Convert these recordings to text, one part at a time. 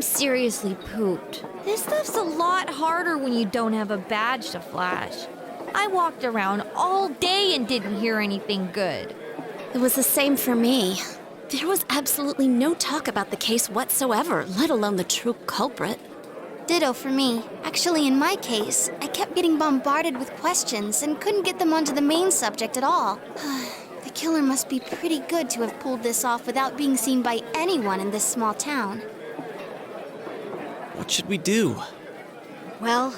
I'm seriously pooped. This stuff's a lot harder when you don't have a badge to flash. I walked around all day and didn't hear anything good. It was the same for me. There was absolutely no talk about the case whatsoever, let alone the true culprit. Ditto for me. Actually, in my case, I kept getting bombarded with questions and couldn't get them onto the main subject at all. The killer must be pretty good to have pulled this off without being seen by anyone in this small town. What should we do? Well,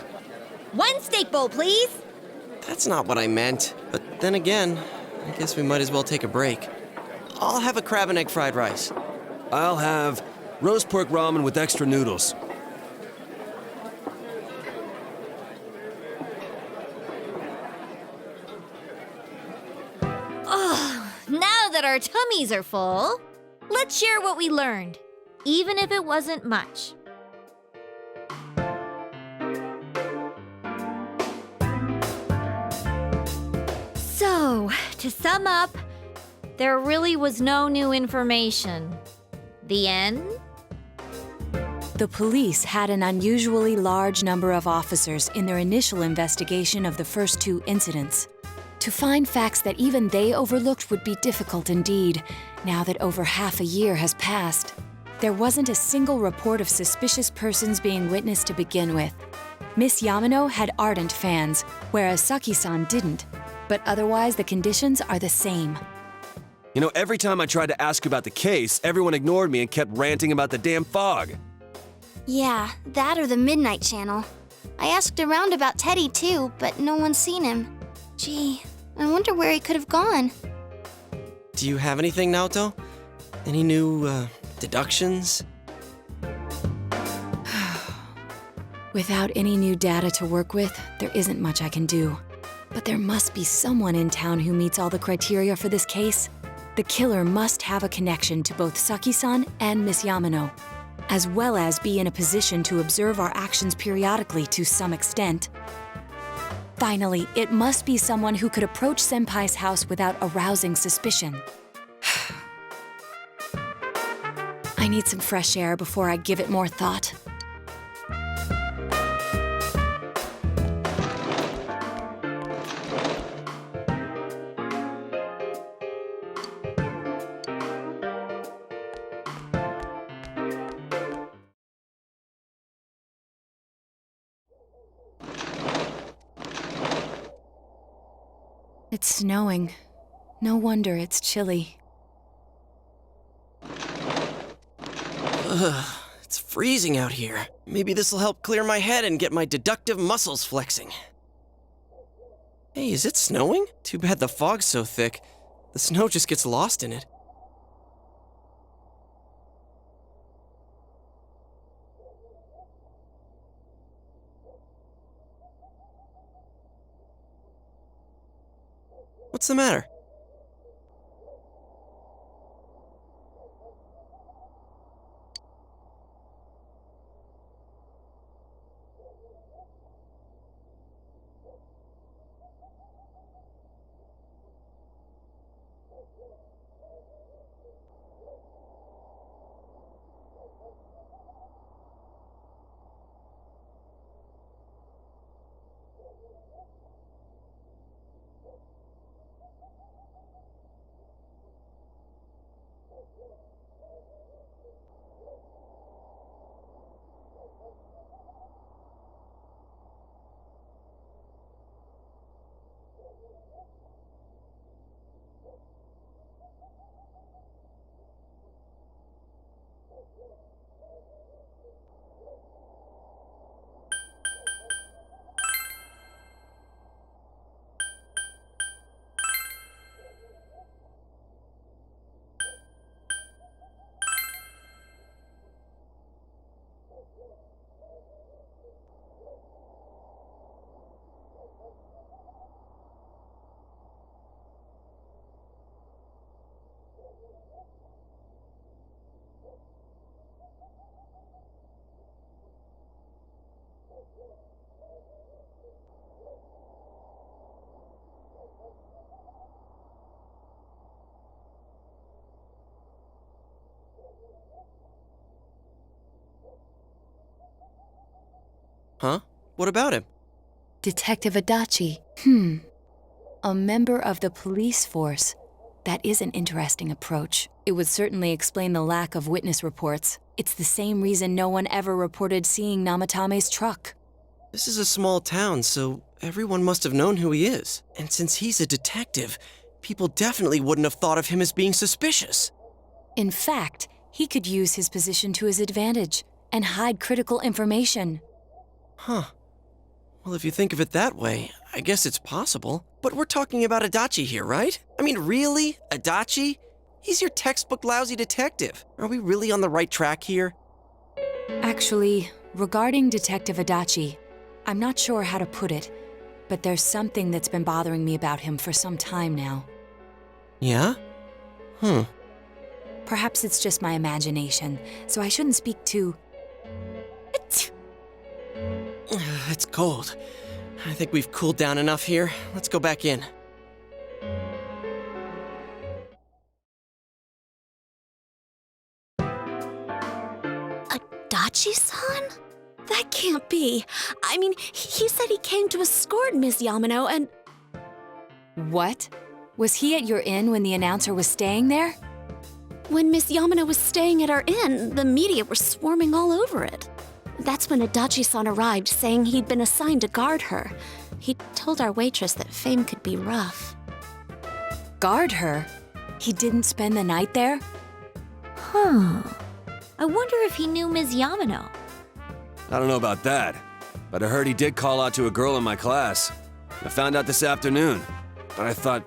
one steak bowl, please. That's not what I meant. But then again, I guess we might as well take a break. I'll have a crab and egg fried rice. I'll have roast pork ramen with extra noodles. Now that our tummies are full, let's share what we learned, even if it wasn't much. So, to sum up, there really was no new information. The end? The police had an unusually large number of officers in their initial investigation of the first two incidents. To find facts that even they overlooked would be difficult indeed, now that over half a year has passed. There wasn't a single report of suspicious persons being witnessed to begin with. Miss Yamano had ardent fans, whereas Saki-san didn't. But otherwise, the conditions are the same. You know, every time I tried to ask about the case, everyone ignored me and kept ranting about the damn fog. Yeah, that or the Midnight Channel. I asked around about Teddy too, but no one's seen him. Gee, I wonder where he could have gone. Do you have anything, Naoto? Any new, deductions? Without any new data to work with, there isn't much I can do. But there must be someone in town who meets all the criteria for this case. The killer must have a connection to both Saki-san and Miss Yamano, as well as be in a position to observe our actions periodically to some extent. Finally, it must be someone who could approach Senpai's house without arousing suspicion. I need some fresh air before I give it more thought. It's snowing. No wonder it's chilly. Ugh, it's freezing out here. Maybe this'll help clear my head and get my deductive muscles flexing. Hey, is it snowing? Too bad the fog's so thick. The snow just gets lost in it. What's the matter? Huh? What about him? Detective Adachi. A member of the police force. That is an interesting approach. It would certainly explain the lack of witness reports. It's the same reason no one ever reported seeing Namatame's truck. This is a small town, so everyone must have known who he is. And since he's a detective, people definitely wouldn't have thought of him as being suspicious. In fact, he could use his position to his advantage and hide critical information. Huh. Well, if you think of it that way, I guess it's possible. But we're talking about Adachi here, right? I mean, really? Adachi? He's your textbook lousy detective. Are we really on the right track here? Actually, regarding Detective Adachi, I'm not sure how to put it, but there's something that's been bothering me about him for some time now. Yeah? Perhaps it's just my imagination, so I shouldn't speak too... It's cold. I think we've cooled down enough here. Let's go back in. Adachi-san? That can't be. I mean, he said he came to escort Ms. Yamano and... What? Was he at your inn when the announcer was staying there? When Ms. Yamano was staying at our inn, the media were swarming all over it. That's when Adachi-san arrived, saying he'd been assigned to guard her. He told our waitress that fame could be rough. Guard her? He didn't spend the night there? Huh. I wonder if he knew Ms. Yamano. I don't know about that, but I heard he did call out to a girl in my class. I found out this afternoon, but I thought,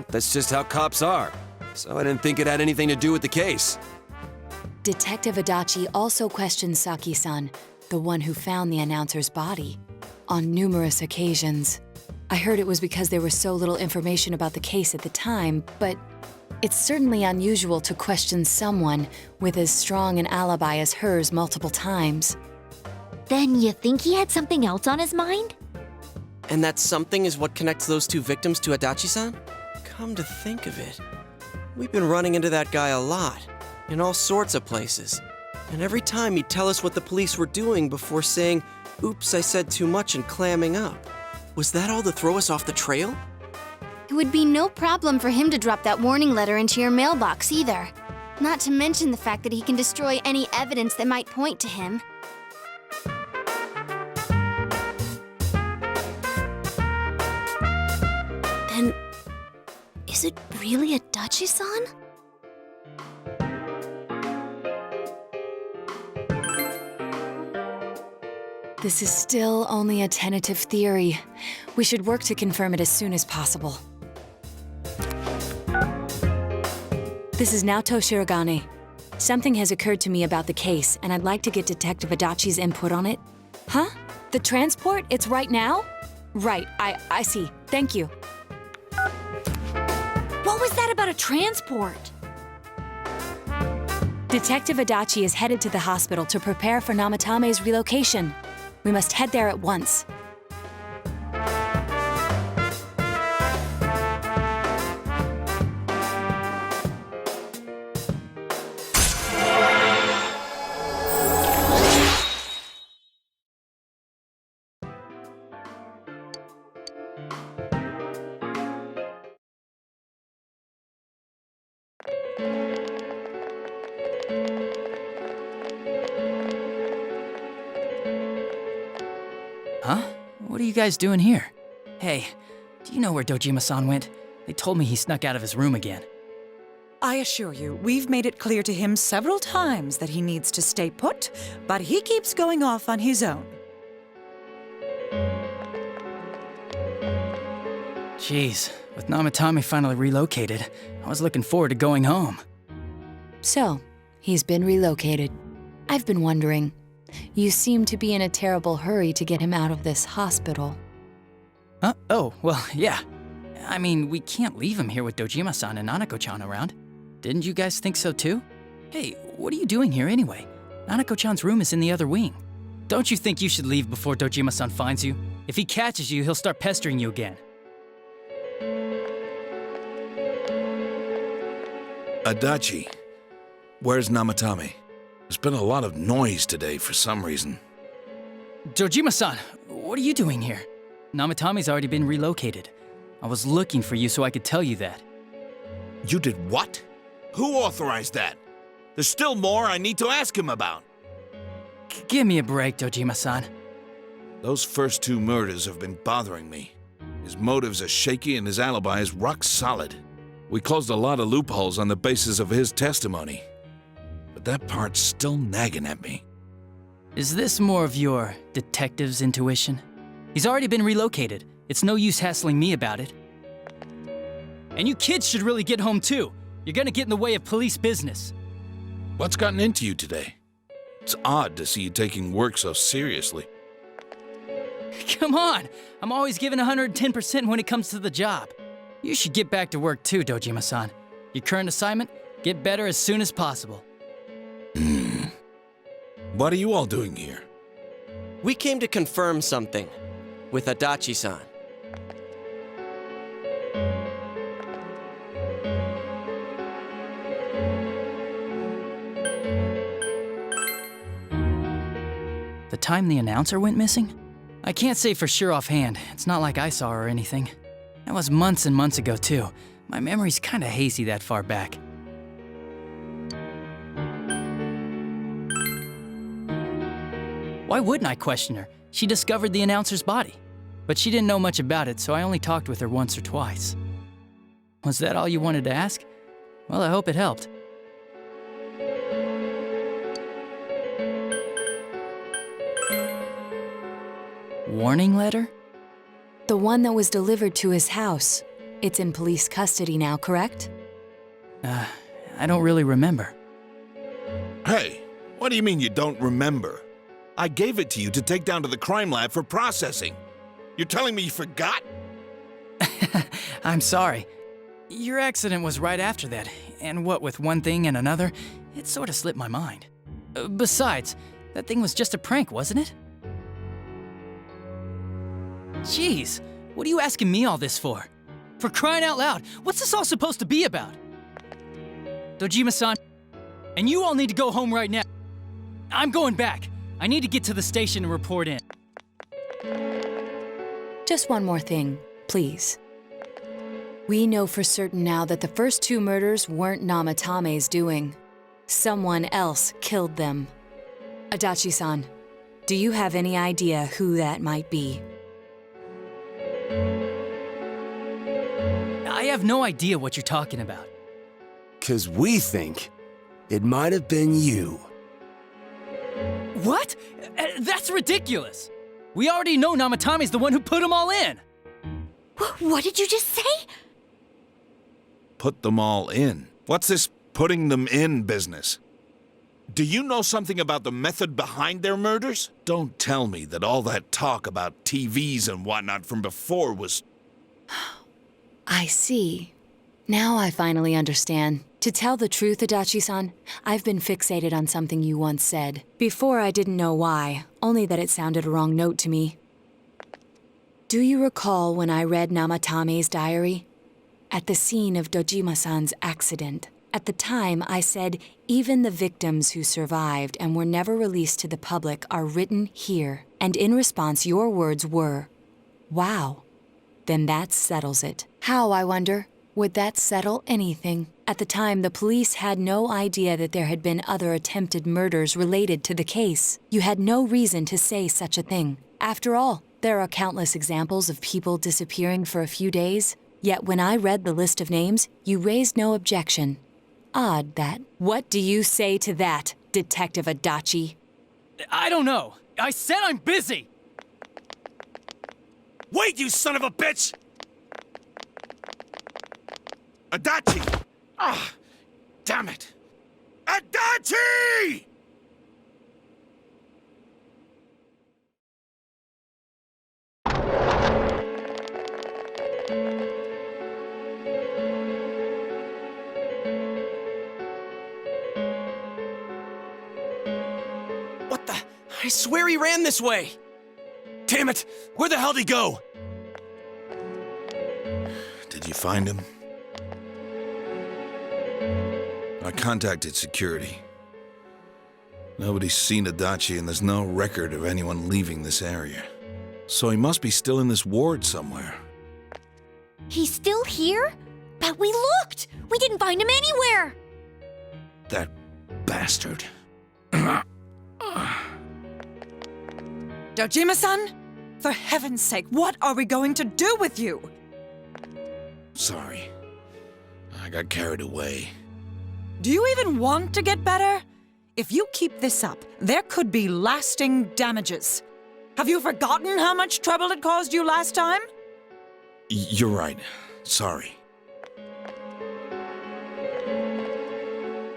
that's just how cops are. So I didn't think it had anything to do with the case. Detective Adachi also questioned Saki-san, the one who found the announcer's body, on numerous occasions. I heard it was because there was so little information about the case at the time, but it's certainly unusual to question someone with as strong an alibi as hers multiple times. Then you think he had something else on his mind? And that something is what connects those two victims to Adachi-san? Come to think of it, we've been running into that guy a lot, in all sorts of places. And every time he'd tell us what the police were doing before saying, "Oops, I said too much," and clamming up. Was that all to throw us off the trail? It would be no problem for him to drop that warning letter into your mailbox either. Not to mention the fact that he can destroy any evidence that might point to him. Then, is it really Adachi-san? This is still only a tentative theory. We should work to confirm it as soon as possible. This is Naoto Shirogane. Something has occurred to me about the case, and I'd like to get Detective Adachi's input on it. Huh? The transport? It's right now? Right, I see. Thank you. What was that about a transport? Detective Adachi is headed to the hospital to prepare for Namatame's relocation. We must head there at once. Huh? What are you guys doing here? Hey, do you know where Dojima-san went? They told me he snuck out of his room again. I assure you, we've made it clear to him several times that he needs to stay put, but he keeps going off on his own. Jeez, with Namatame finally relocated, I was looking forward to going home. So, he's been relocated. I've been wondering, you seem to be in a terrible hurry to get him out of this hospital. Huh? Oh, well, yeah. I mean, we can't leave him here with Dojima-san and Nanako-chan around. Didn't you guys think so too? Hey, what are you doing here anyway? Nanako-chan's room is in the other wing. Don't you think you should leave before Dojima-san finds you? If he catches you, he'll start pestering you again. Adachi, where's Namatame? There's been a lot of noise today for some reason. Dojima-san, what are you doing here? Namatami's already been relocated. I was looking for you so I could tell you that. You did what? Who authorized that? There's still more I need to ask him about. Give me a break, Dojima-san. Those first 2 murders have been bothering me. His motives are shaky and his alibi is rock solid. We closed a lot of loopholes on the basis of his testimony. But that part's still nagging at me. Is this more of your detective's intuition? He's already been relocated. It's no use hassling me about it. And you kids should really get home too. You're gonna get in the way of police business. What's gotten into you today? It's odd to see you taking work so seriously. Come on! I'm always giving 110% when it comes to the job. You should get back to work too, Dojima-san. Your current assignment? Get better as soon as possible. What are you all doing here? We came to confirm something with Adachi-san. The time the announcer went missing? I can't say for sure offhand. It's not like I saw her or anything. That was months and months ago, too. My memory's kinda hazy that far back. Why wouldn't I question her? She discovered the announcer's body. But she didn't know much about it, so I only talked with her once or twice. Was that all you wanted to ask? Well, I hope it helped. Warning letter? The one that was delivered to his house. It's in police custody now, correct? I don't really remember. Hey, what do you mean you don't remember? I gave it to you to take down to the crime lab for processing. You're telling me you forgot? I'm sorry. Your accident was right after that, and what with one thing and another, it sort of slipped my mind. Besides, that thing was just a prank, wasn't it? Jeez, what are you asking me all this for? For crying out loud, what's this all supposed to be about? Dojima-san, and you all need to go home right now. I'm going back. I need to get to the station and report in. Just one more thing, please. We know for certain now that the first 2 murders weren't Namatame's doing. Someone else killed them. Adachi-san, do you have any idea who that might be? I have no idea what you're talking about. 'Cause we think it might have been you. What? That's ridiculous! We already know Namatame's the one who put them all in! What did you just say? Put them all in. What's this putting them in business? Do you know something about the method behind their murders? Don't tell me that all that talk about TVs and whatnot from before was... I see. Now I finally understand. To tell the truth, Adachi-san, I've been fixated on something you once said. Before I didn't know why, only that it sounded a wrong note to me. Do you recall when I read Namatame's diary? At the scene of Dojima-san's accident. At the time, I said, even the victims who survived and were never released to the public are written here. And in response, your words were, wow. Then that settles it. How, I wonder? Would that settle anything? At the time, the police had no idea that there had been other attempted murders related to the case. You had no reason to say such a thing. After all, there are countless examples of people disappearing for a few days. Yet when I read the list of names, you raised no objection. Odd that. What do you say to that, Detective Adachi? I don't know. I said I'm busy! Wait, you son of a bitch! Adachi! Ah, damn it! Adachi! What the? I swear he ran this way! Damn it! Where the hell did he go? Did you find him? I contacted security. Nobody's seen Adachi, and there's no record of anyone leaving this area. So he must be still in this ward somewhere. He's still here? But we looked! We didn't find him anywhere! That bastard. Dojima-san? For heaven's sake, what are we going to do with you? Sorry. I got carried away. Do you even want to get better? If you keep this up, there could be lasting damages. Have you forgotten how much trouble it caused you last time? You're right. Sorry.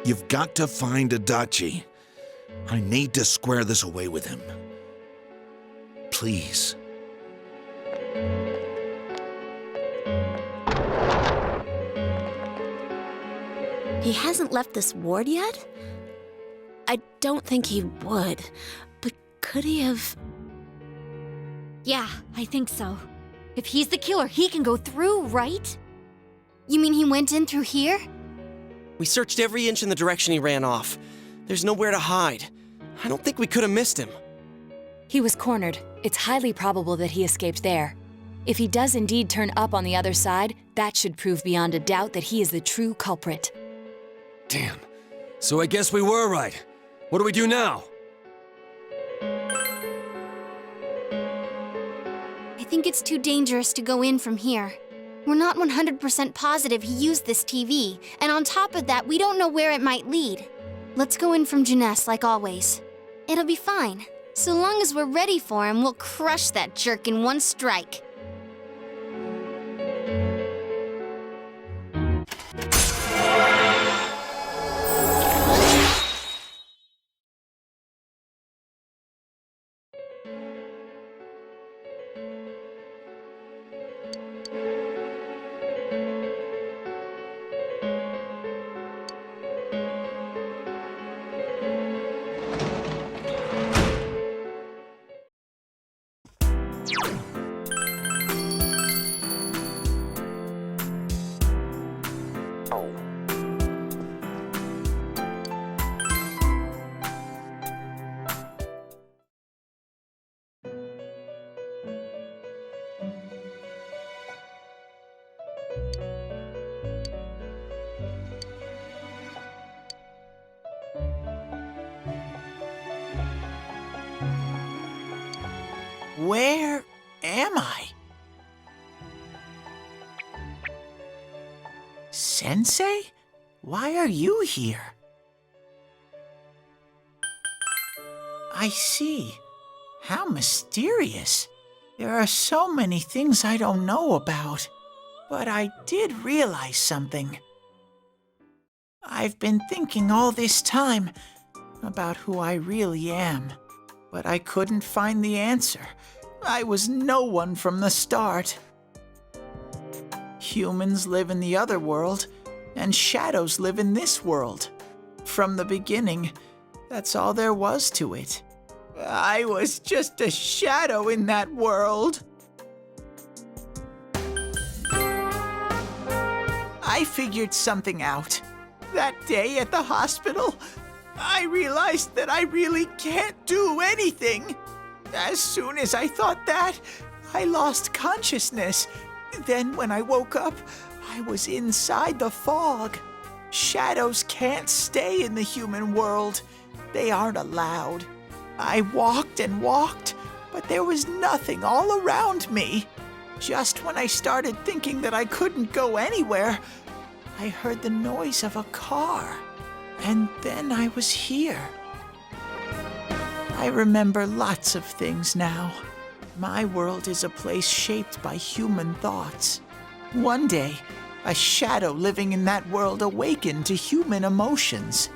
You've got to find Adachi. I need to square this away with him. Please. He hasn't left this ward yet? I don't think he would, but could he have... Yeah, I think so. If he's the killer, he can go through, right? You mean he went in through here? We searched every inch in the direction he ran off. There's nowhere to hide. I don't think we could have missed him. He was cornered. It's highly probable that he escaped there. If he does indeed turn up on the other side, that should prove beyond a doubt that he is the true culprit. Damn. So I guess we were right. What do we do now? I think it's too dangerous to go in from here. We're not 100% positive he used this TV, and on top of that, we don't know where it might lead. Let's go in from Junes like always. It'll be fine. So long as we're ready for him, we'll crush that jerk in one strike. Where am I? Sensei? Why are you here? I see. How mysterious. There are so many things I don't know about. But I did realize something. I've been thinking all this time about who I really am, but I couldn't find the answer. I was no one from the start. Humans live in the other world, and shadows live in this world. From the beginning, that's all there was to it. I was just a shadow in that world. I figured something out. That day at the hospital, I realized that I really can't do anything. As soon as I thought that, I lost consciousness. Then when I woke up, I was inside the fog. Shadows can't stay in the human world. They aren't allowed. I walked and walked, but there was nothing all around me. Just when I started thinking that I couldn't go anywhere, I heard the noise of a car. And then I was here. I remember lots of things now. My world is a place shaped by human thoughts. One day, a shadow living in that world awakened to human emotions.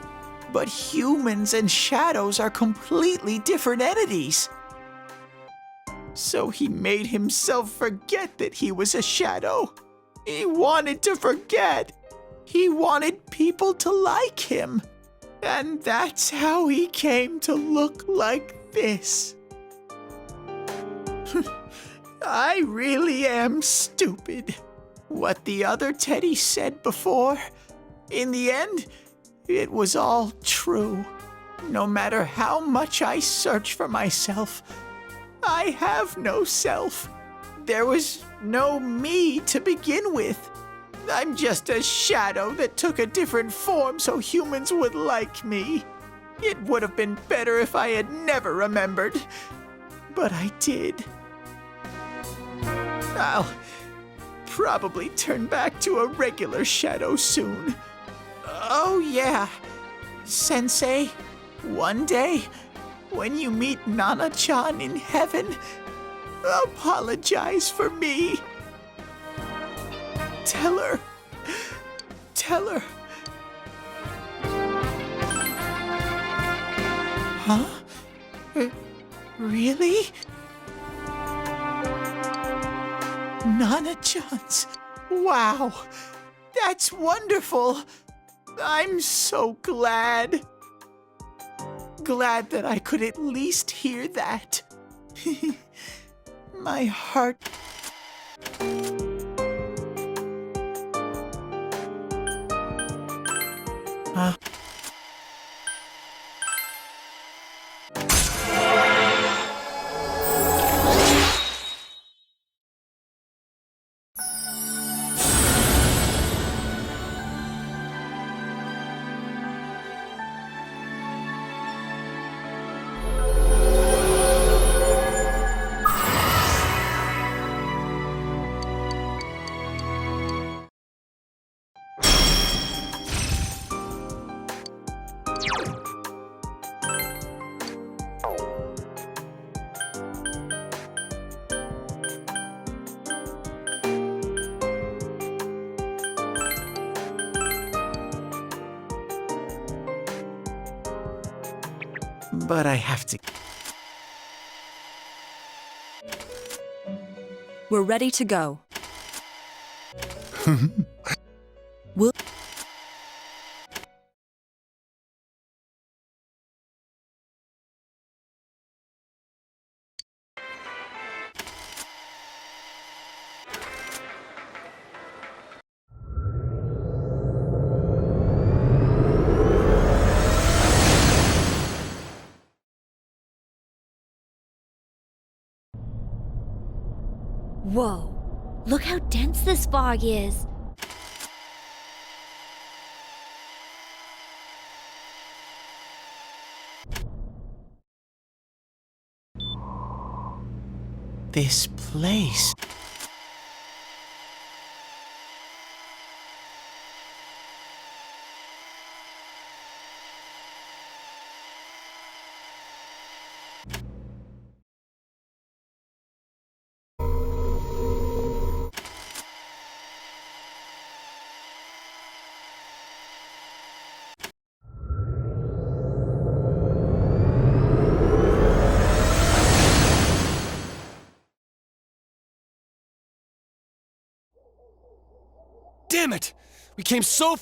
But humans and shadows are completely different entities. So he made himself forget that he was a shadow. He wanted to forget. He wanted people to like him. And that's how he came to look like this. I really am stupid. What the other Teddy said before, in the end, it was all true. No matter how much I search for myself, I have no self. There was no me to begin with. I'm just a shadow that took a different form so humans would like me. It would have been better if I had never remembered, but I did. I'll probably turn back to a regular shadow soon. Oh yeah, Sensei, one day, when you meet Nana-chan in heaven, apologize for me. Tell her. Huh? Really? Nana-chan's. Wow, that's wonderful. I'm so glad. Glad that I could at least hear that. My heart. Huh? But I have to. We're ready to go. We'll... Whoa, look how dense this fog is. This place. Damn it! We came so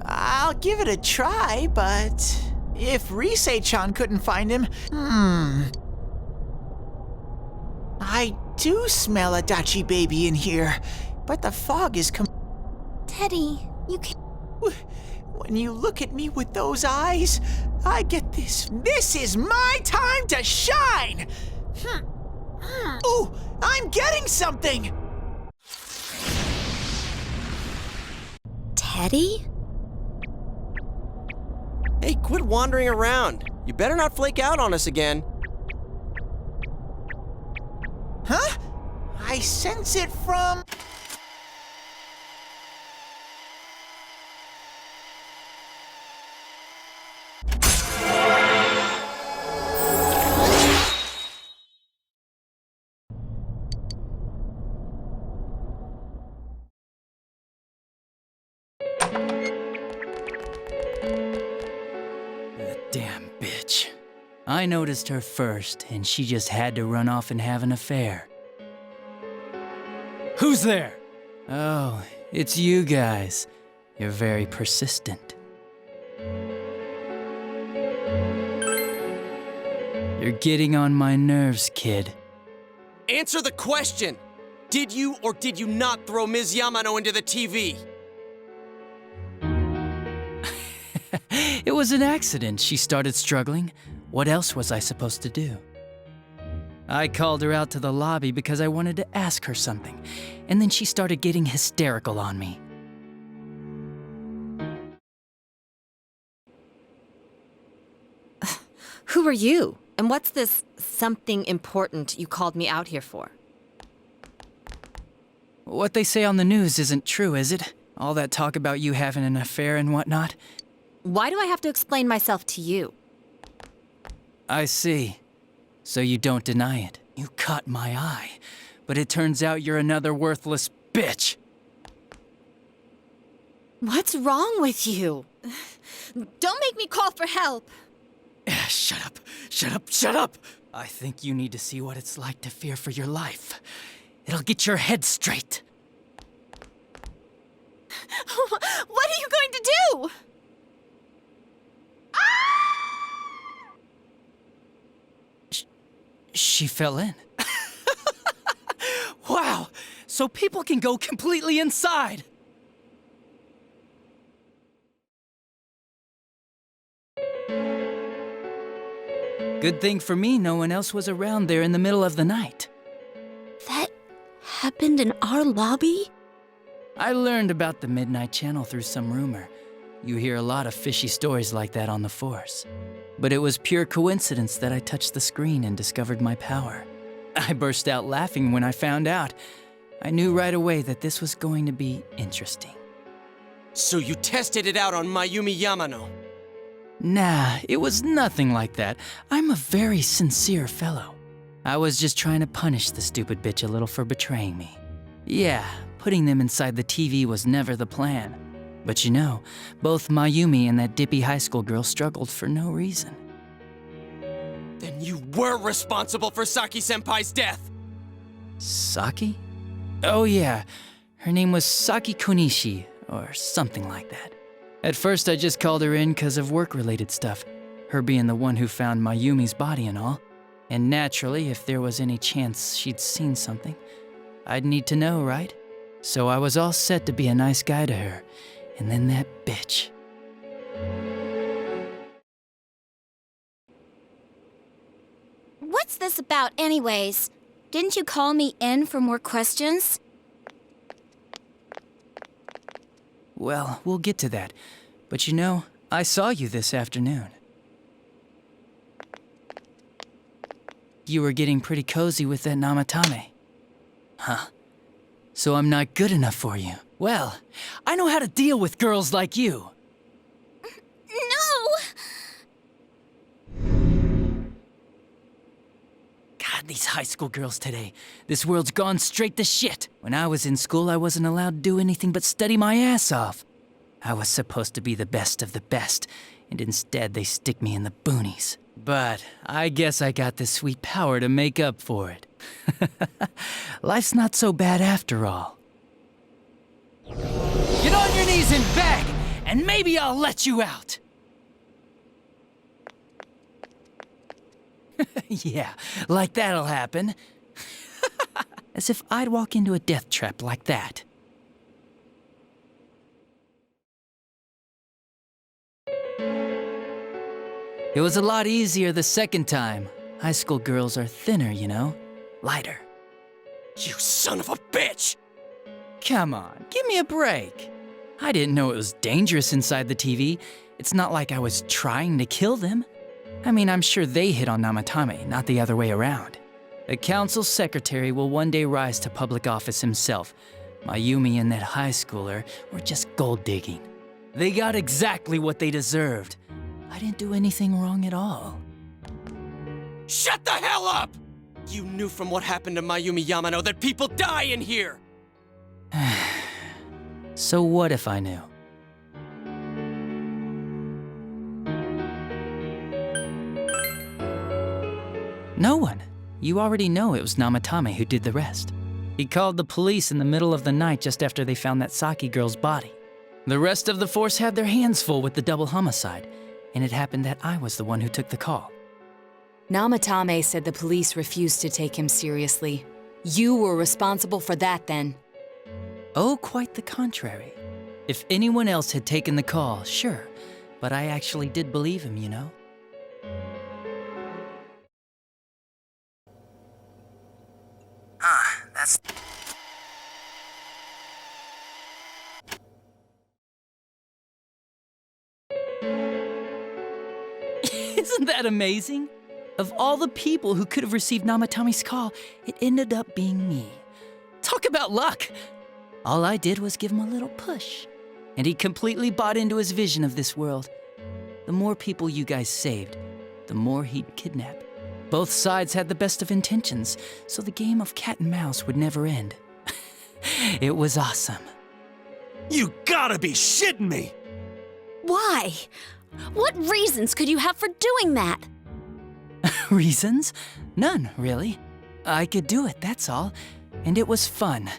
I'll give it a try, but if Rise-chan couldn't find him, I do smell a Dachi baby in here, but the fog is Teddy, you can't. When you look at me with those eyes, I get this. This is my time to shine! Ooh, I'm getting something! Teddy? Hey, quit wandering around. You better not flake out on us again. I sense it from... That damn bitch. I noticed her first, and she just had to run off and have an affair. Who's there? Oh, it's you guys. You're very persistent. You're getting on my nerves, kid. Answer the question! Did you or did you not throw Ms. Yamano into the TV? It was an accident. She started struggling. What else was I supposed to do? I called her out to the lobby because I wanted to ask her something, and then she started getting hysterical on me. Who are you? And what's this something important you called me out here for? What they say on the news isn't true, is it? All that talk about you having an affair and whatnot? Why do I have to explain myself to you? I see. So you don't deny it. You caught my eye. But it turns out you're another worthless bitch. What's wrong with you? Don't make me call for help. Shut up. Shut up. Shut up. I think you need to see what it's like to fear for your life. It'll get your head straight. What are you going to do? She fell in. Wow! So people can go completely inside! Good thing for me, no one else was around there in the middle of the night. That happened in our lobby? I learned about the Midnight Channel through some rumor. You hear a lot of fishy stories like that on the Force. But it was pure coincidence that I touched the screen and discovered my power. I burst out laughing when I found out. I knew right away that this was going to be interesting. So you tested it out on Mayumi Yamano? Nah, it was nothing like that. I'm a very sincere fellow. I was just trying to punish the stupid bitch a little for betraying me. Yeah, putting them inside the TV was never the plan. But you know, both Mayumi and that dippy high school girl struggled for no reason. Then you were responsible for Saki-senpai's death! Saki? Oh yeah, her name was Saki Konishi, or something like that. At first I just called her in because of work-related stuff, her being the one who found Mayumi's body and all. And naturally, if there was any chance she'd seen something, I'd need to know, right? So I was all set to be a nice guy to her. And then that bitch. What's this about, anyways? Didn't you call me in for more questions? Well, we'll get to that. But you know, I saw you this afternoon. You were getting pretty cozy with that Namatame. Huh? So I'm not good enough for you. Well, I know how to deal with girls like you. No! God, these high school girls today. This world's gone straight to shit. When I was in school, I wasn't allowed to do anything but study my ass off. I was supposed to be the best of the best, and instead they stick me in the boonies. But I guess I got this sweet power to make up for it. Life's not so bad after all. Get on your knees and beg, and maybe I'll let you out. Yeah, like that'll happen. As if I'd walk into a death trap like that. It was a lot easier the second time. High school girls are thinner, you know? Lighter. You son of a bitch! Come on, give me a break. I didn't know it was dangerous inside the TV. It's not like I was trying to kill them. I mean, I'm sure they hit on Namatame, not the other way around. The council secretary will one day rise to public office himself. Mayumi and that high schooler were just gold digging. They got exactly what they deserved. I didn't do anything wrong at all. Shut the hell up! You knew from what happened to Mayumi Yamano that people die in here! So what if I knew? No one. You already know it was Namatame who did the rest. He called the police in the middle of the night just after they found that Saki girl's body. The rest of the force had their hands full with the double homicide, and it happened that I was the one who took the call. Namatame said the police refused to take him seriously. You were responsible for that then. Oh, quite the contrary. If anyone else had taken the call, sure, but I actually did believe him, you know? That's... Isn't that amazing? Of all the people who could have received Namatame's call, it ended up being me. Talk about luck! All I did was give him a little push, and he completely bought into his vision of this world. The more people you guys saved, the more he'd kidnap. Both sides had the best of intentions, so the game of cat and mouse would never end. It was awesome. You gotta be shitting me! Why? What reasons could you have for doing that? Reasons? None, really. I could do it, that's all. And it was fun.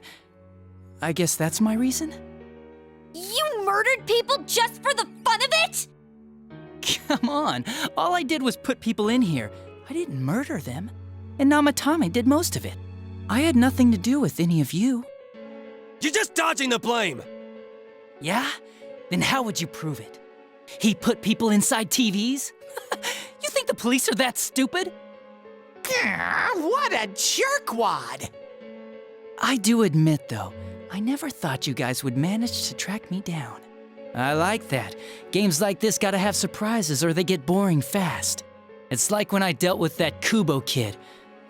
I guess that's my reason? You murdered people just for the fun of it? Come on, all I did was put people in here. I didn't murder them. And Namatame did most of it. I had nothing to do with any of you. You're just dodging the blame! Yeah? Then how would you prove it? He put people inside TVs? You think the police are that stupid? What a jerkwad! I do admit, though, I never thought you guys would manage to track me down. I like that. Games like this gotta have surprises or they get boring fast. It's like when I dealt with that Kubo kid.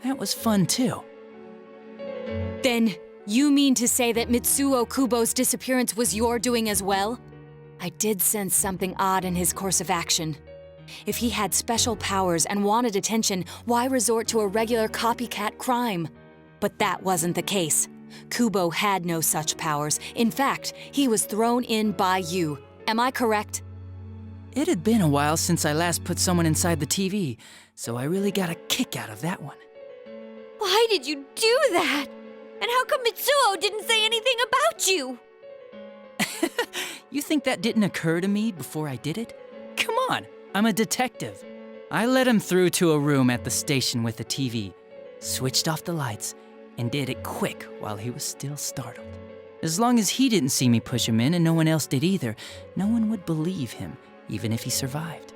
That was fun, too. Then, you mean to say that Mitsuo Kubo's disappearance was your doing as well? I did sense something odd in his course of action. If he had special powers and wanted attention, why resort to a regular copycat crime? But that wasn't the case. Kubo had no such powers. In fact, he was thrown in by you. Am I correct? It had been a while since I last put someone inside the TV, so I really got a kick out of that one. Why did you do that? And how come Mitsuo didn't say anything about you? You think that didn't occur to me before I did it? Come on, I'm a detective. I let him through to a room at the station with a TV, switched off the lights, and did it quick while he was still startled. As long as he didn't see me push him in and no one else did either, no one would believe him, even if he survived.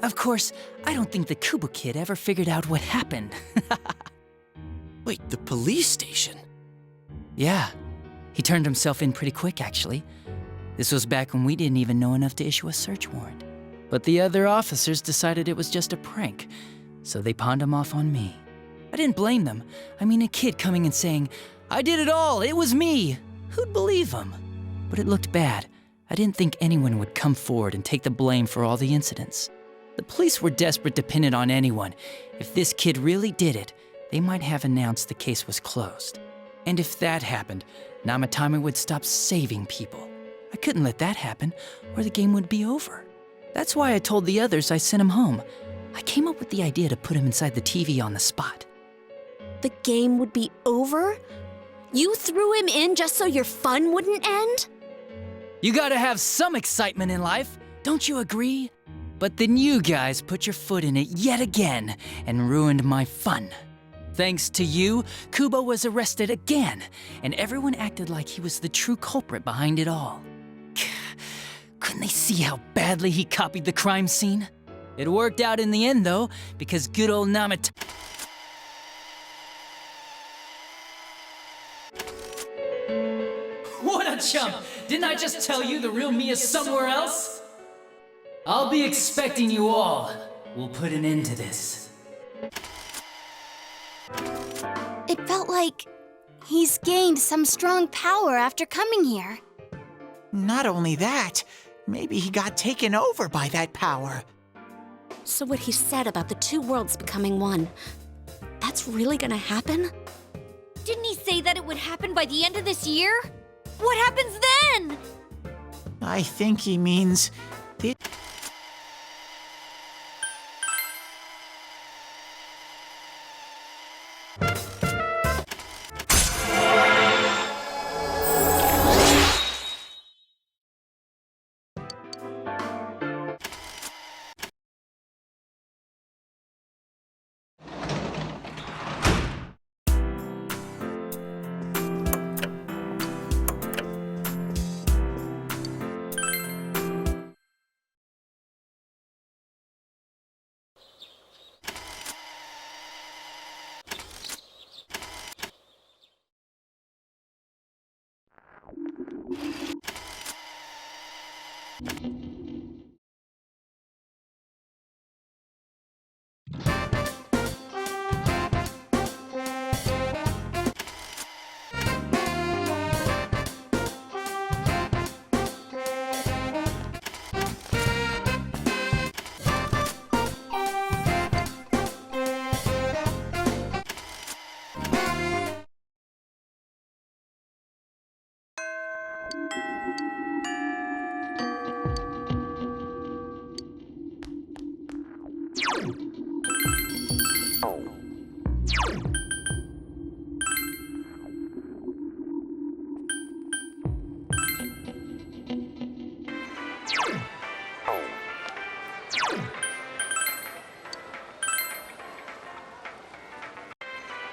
Of course, I don't think the Kubo kid ever figured out what happened. Wait, the police station? Yeah, he turned himself in pretty quick, actually. This was back when we didn't even know enough to issue a search warrant. But the other officers decided it was just a prank, so they pawned him off on me. I didn't blame them. I mean, a kid coming and saying, "I did it all, it was me." Who'd believe him? But it looked bad. I didn't think anyone would come forward and take the blame for all the incidents. The police were desperate to pin it on anyone. If this kid really did it, they might have announced the case was closed. And if that happened, Namatame would stop saving people. I couldn't let that happen, or the game would be over. That's why I told the others I sent him home. I came up with the idea to put him inside the TV on the spot. The game would be over? You threw him in just so your fun wouldn't end? You gotta have some excitement in life, don't you agree? But then you guys put your foot in it yet again and ruined my fun. Thanks to you, Kubo was arrested again, and everyone acted like he was the true culprit behind it all. Couldn't they see how badly he copied the crime scene? It worked out in the end, though, because good old Namatame... What a chump! Didn't I just tell you the real me is somewhere else? I'll be expecting you all. We'll put an end to this. It felt like he's gained some strong power after coming here. Not only that, maybe he got taken over by that power. So what he said about the two worlds becoming one, that's really gonna happen? Didn't he say that it would happen by the end of this year? What happens then? I think he means...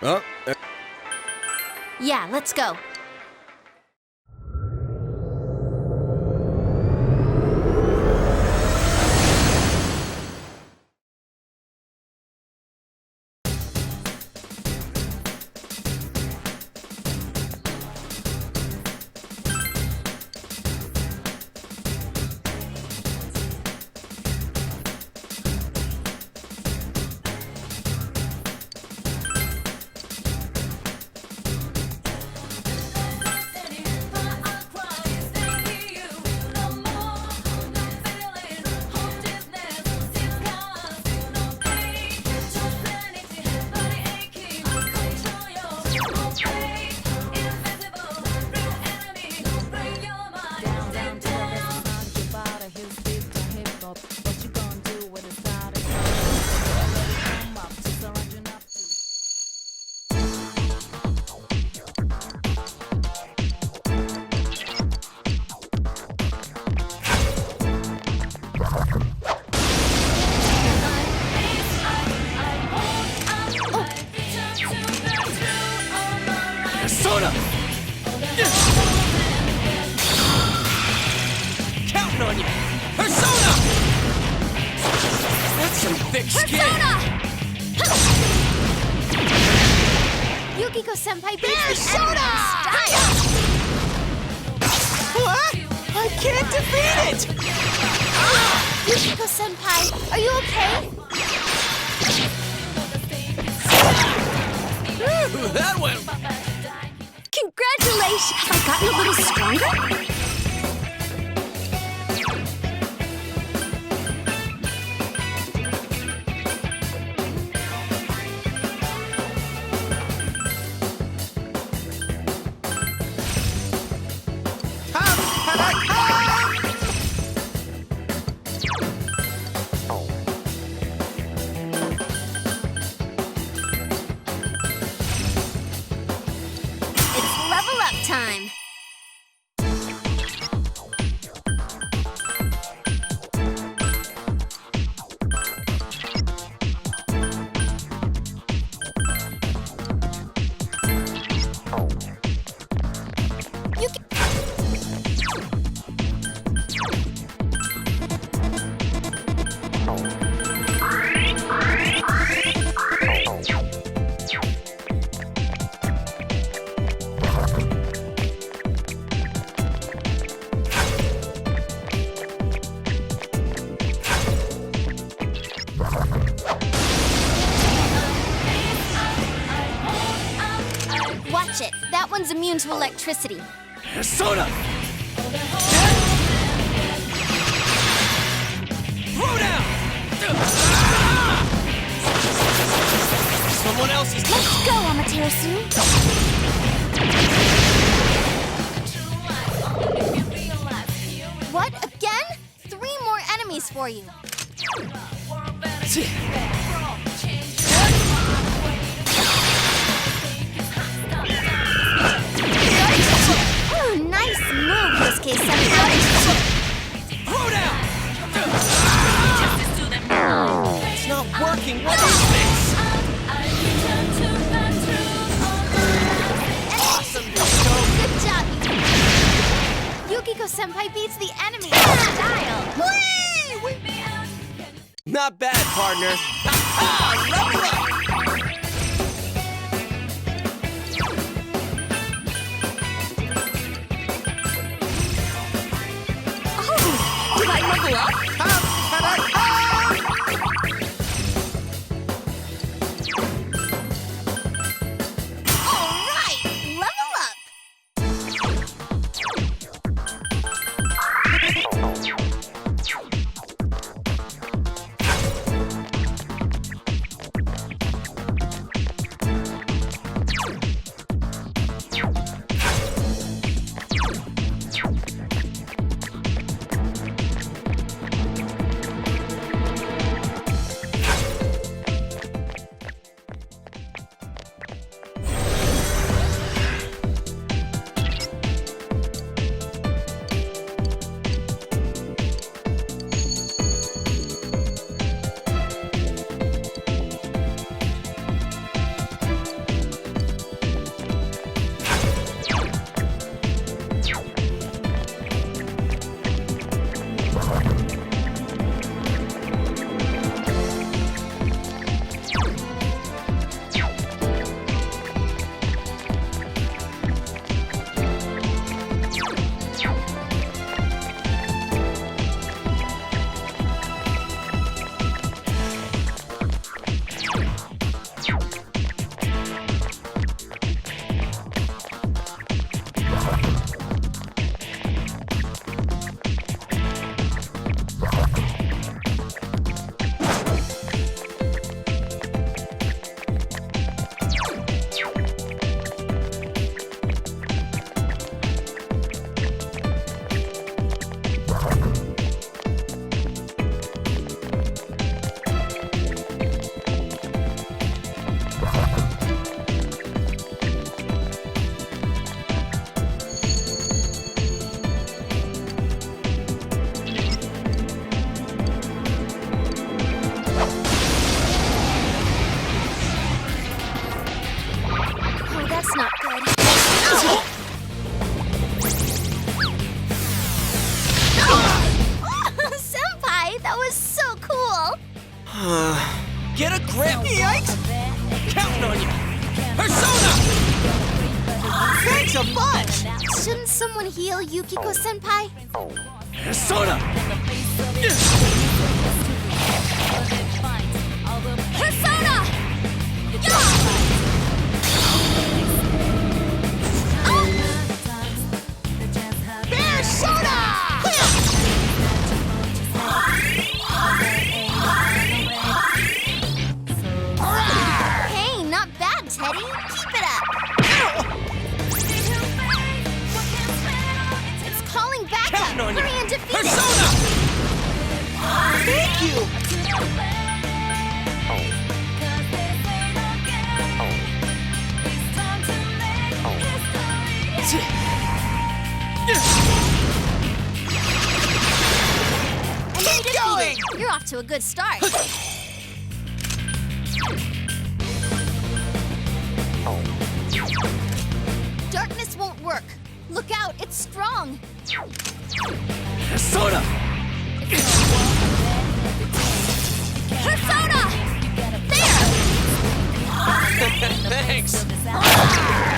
Oh, Yeah, let's go. Persona! Counting on you! Persona! That's some thick skin! Yukiko-senpai beats Persona! What? I can't defeat it! Yukiko-senpai, are you okay? Ooh, that went... Congratulations! Have I gotten a little stronger? It's level up time. Watch it. That one's immune to electricity. Persona! Throw down! Someone else is. Let's go, Amaterasu. What? Again? 3 more enemies for you. Oh, nice move, Yosuke Senpai. Throw down! It's not working. What is this? Awesome, Yukiko. Good job, Yukiko Senpai beats the enemy in style. Whee! Not bad, partner. Did I level up? All right, level up. Get a grip! Yikes! Counting on you! Persona! Thanks a bunch! Shouldn't someone heal Yukiko-senpai? Persona! Persona! Hey, not bad, Teddy. Keep it up. It's calling back up. Counting on you. Hurry and defeat Persona! Thank you! Keep going! You're off to a good start. Darkness won't work. Look out, it's strong. Persona! Persona! There! Thanks!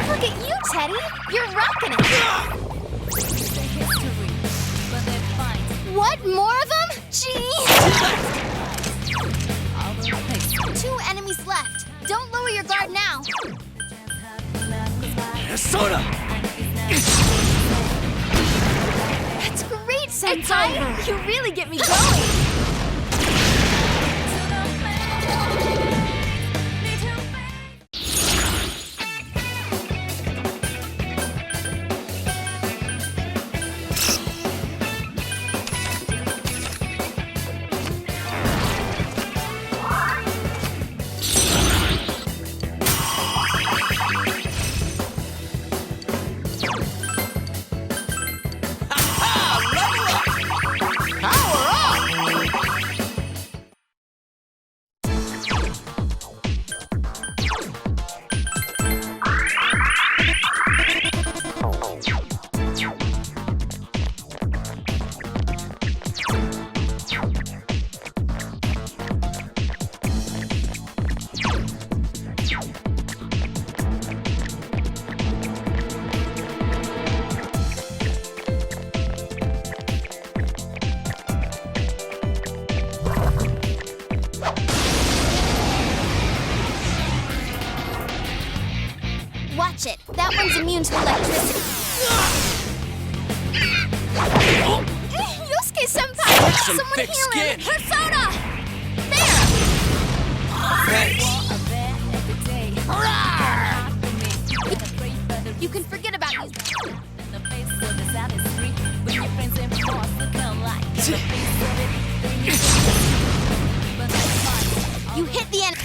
Look at you, Teddy. You're rocking it. What? More of them? Jeez! 2 enemies left. Don't lower your guard now. Persona! That's great, Senpai! You really get me going! Watch it. That one's immune to electricity. Yosuke-senpai! Some Someone thick heal him! skin. Persona! There! Thanks. You can forget about you. You hit the enemy.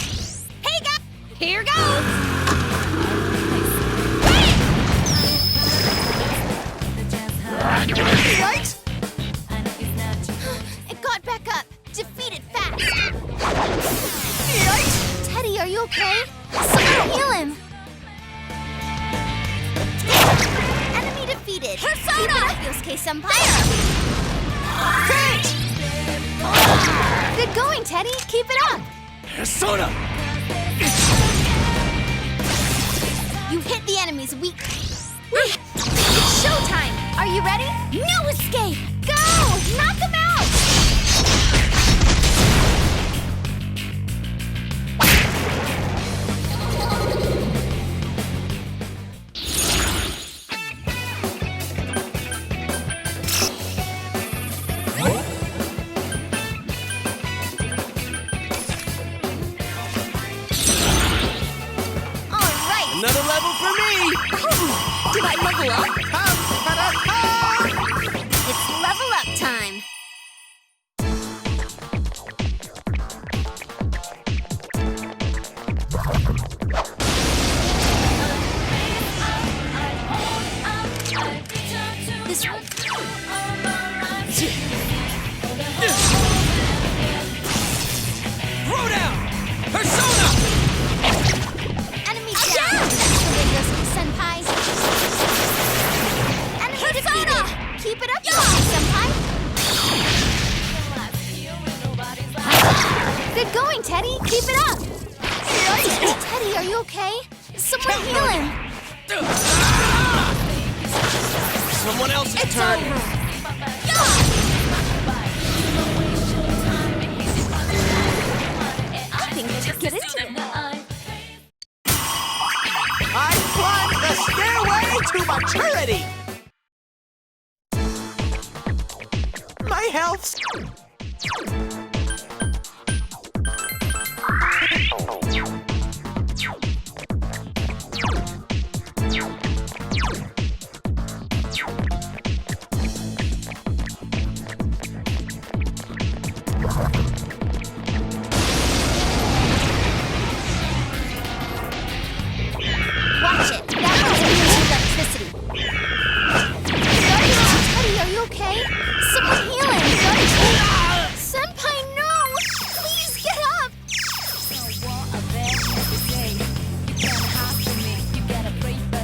Hey, guys! Here goes! Yikes! It got back up. Defeat it fast. Yikes! Teddy, are you okay? Someone heal him. Enemy defeated. Persona! Keep it up, Yosuke-senpai. Great! Good going, Teddy. Keep it up. Persona! You hit the enemy's weak. It's showtime. Are you ready? No escape. Go! Knock him out! All right. Another level for me! Did I level up? It's level up time. This one. Throw down! Persona! Enemy down. Yosuke-senpai. Enemy defeated. Keep it up, Yosuke-senpai. Good going, Teddy. Keep it up. Teddy, are you okay? Someone heal him. Someone else's It's turn. over. I think we should get into it. I climbed the stairway to maturity! My health's